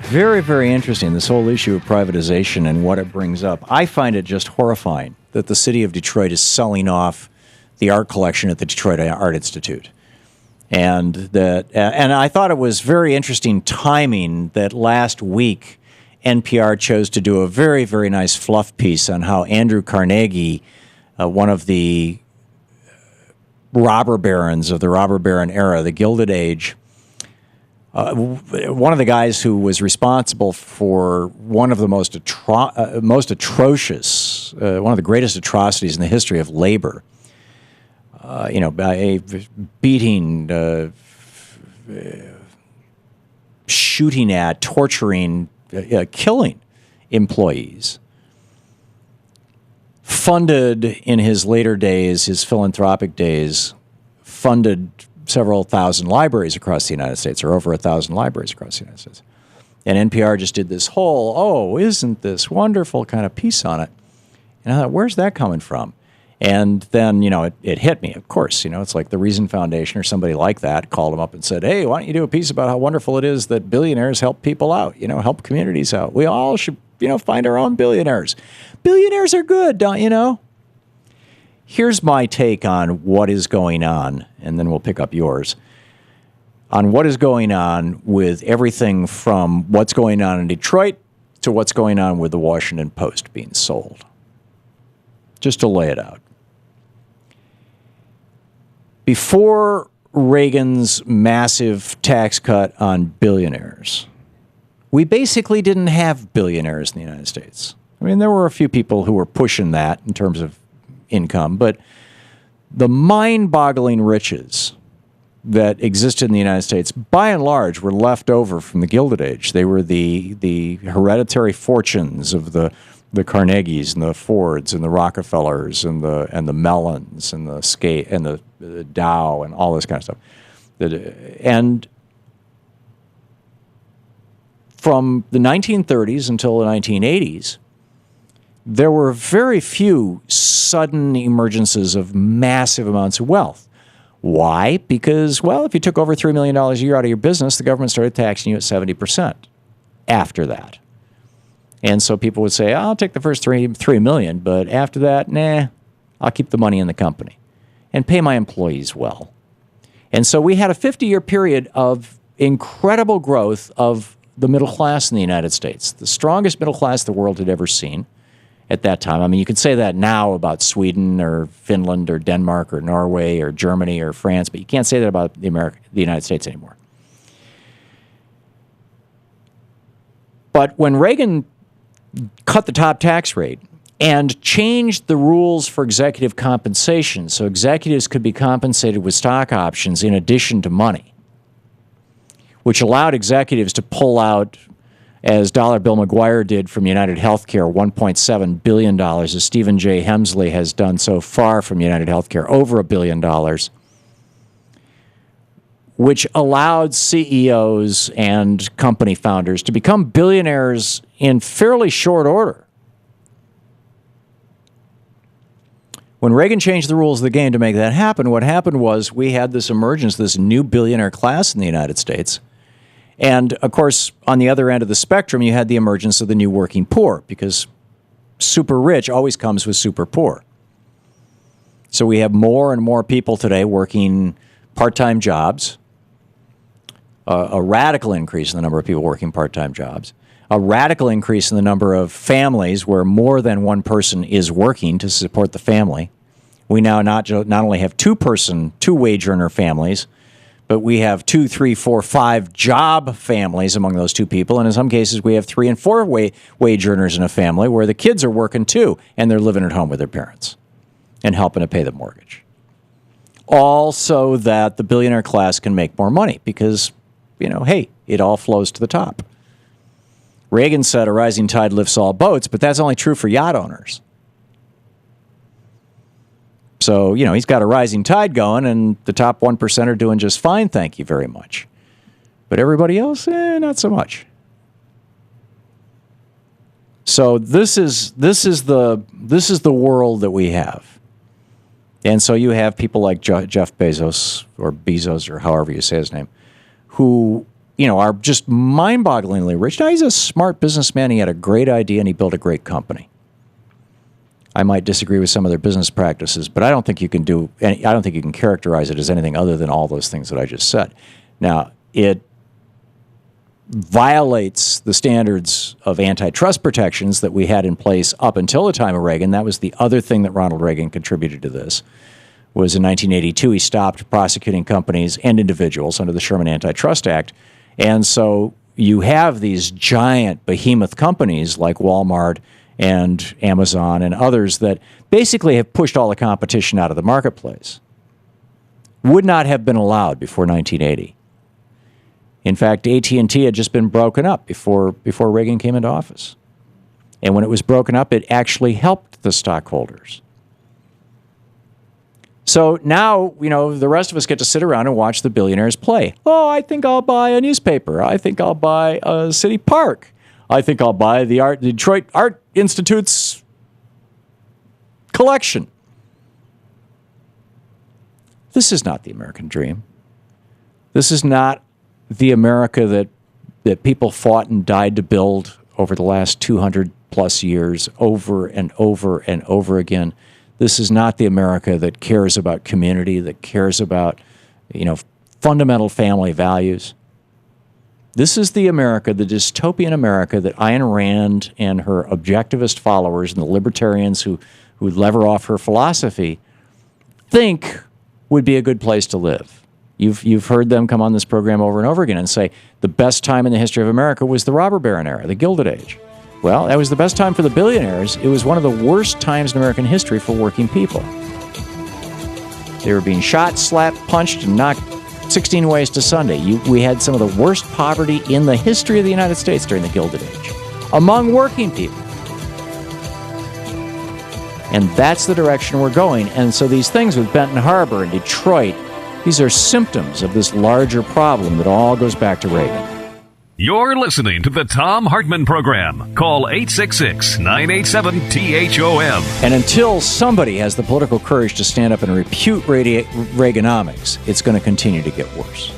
Very, very interesting, this whole issue of privatization and what it brings up. I find it just horrifying that the city of Detroit is selling off the art collection at the Detroit Art Institute. And I thought it was very interesting timing that last week NPR chose to do a very, very nice fluff piece on how Andrew Carnegie, one of the robber barons of the robber baron era, the Gilded Age, one of the guys who was responsible for one of the most atrocious, one of the greatest atrocities in the history of labor, by beating, shooting at, torturing, killing employees, funded in his later days, his philanthropic days, funded several thousand libraries across the United States, or over 1,000 libraries across the United States. And NPR just did this whole, oh, isn't this wonderful kind of piece on it. And I thought, where's that coming from? And then, it hit me, of course. It's like the Reason Foundation or somebody like that called him up and said, hey, why don't you do a piece about how wonderful it is that billionaires help people out, help communities out. We all should, find our own billionaires. Billionaires are good, don't you know? Here's my take on what is going on, and then we'll pick up yours, on what is going on with everything from what's going on in Detroit to what's going on with the Washington Post being sold. Just to lay it out. Before Reagan's massive tax cut on billionaires, we basically didn't have billionaires in the United States. I mean, there were a few people who were pushing that in terms of income, but the mind-boggling riches that existed in the United States, by and large, were left over from the Gilded Age. They were the hereditary fortunes of the Carnegies and the Fords and the Rockefellers and the Mellons and the Dow and all this kind of stuff. And from the 1930s until the 1980s, there were very few sudden emergences of massive amounts of wealth. Why? Because, well, if you took over $3 million a year out of your business, the government started taxing you at 70% after that. And so people would say, I'll take the first $3 million, but after that, nah, I'll keep the money in the company and pay my employees well. And so we had a 50-year period of incredible growth of the middle class in the United States, the strongest middle class the world had ever seen at that time. I mean, you could say that now about Sweden or Finland or Denmark or Norway or Germany or France, but you can't say that about the United States anymore. But when Reagan cut the top tax rate and changed the rules for executive compensation so executives could be compensated with stock options in addition to money, which allowed executives to pull out, as Dollar Bill McGuire did from United Healthcare, $1.7 billion, as Stephen J. Hemsley has done so far from United Healthcare, over $1 billion, which allowed CEOs and company founders to become billionaires in fairly short order. When Reagan changed the rules of the game to make that happen, what happened was we had this emergence, this new billionaire class in the United States. And, of course, on the other end of the spectrum, you had the emergence of the new working poor, because super rich always comes with super poor. So we have more and more people today working part-time jobs, a radical increase in the number of people working part-time jobs, a radical increase in the number of families where more than one person is working to support the family. We now not only have two-wage earner families, but we have 2, 3, 4, 5 job families among those two people. And in some cases, we have 3 and 4 wage earners in a family where the kids are working too, and they're living at home with their parents and helping to pay the mortgage. All so that the billionaire class can make more money because, hey, it all flows to the top. Reagan said a rising tide lifts all boats, but that's only true for yacht owners. So, he's got a rising tide going, and the top 1% are doing just fine, thank you very much. But everybody else, not so much. So this is the world that we have. And so you have people like Jeff Bezos, or Bezos, or however you say his name, who are just mind-bogglingly rich. Now, he's a smart businessman. He had a great idea, and he built a great company. I might disagree with some of their business practices, but I don't think you can characterize it as anything other than all those things that I just said. Now, it violates the standards of antitrust protections that we had in place up until the time of Reagan. That was the other thing that Ronald Reagan contributed to this, was in 1982 he stopped prosecuting companies and individuals under the Sherman Antitrust Act. And so you have these giant behemoth companies like Walmart and Amazon and others that basically have pushed all the competition out of the marketplace. Would not have been allowed before 1980. In fact, AT&T had just been broken up before Reagan came into office. And when it was broken up, it actually helped the stockholders. So now, the rest of us get to sit around and watch the billionaires play. Oh, I think I'll buy a newspaper. I think I'll buy a city park. I think I'll buy the Detroit Art Institute's collection. This is not the American dream. This is not the America that people fought and died to build over the last 200 plus years, over and over and over again. This is not the America that cares about community, that cares about, fundamental family values. This is the America, the dystopian America that Ayn Rand and her objectivist followers and the libertarians who lever off her philosophy think would be a good place to live. You've heard them come on this program over and over again and say the best time in the history of America was the robber baron era, the Gilded Age. Well, that was the best time for the billionaires. It was one of the worst times in American history for working people. They were being shot, slapped, punched, and knocked 16 ways to Sunday. We had some of the worst poverty in the history of the United States during the Gilded Age, among working people. And that's the direction we're going. And so these things with Benton Harbor and Detroit, these are symptoms of this larger problem that all goes back to Reagan. You're listening to the Thom Hartmann Program. Call 866-987-THOM. And until somebody has the political courage to stand up and refute Reaganomics, it's going to continue to get worse.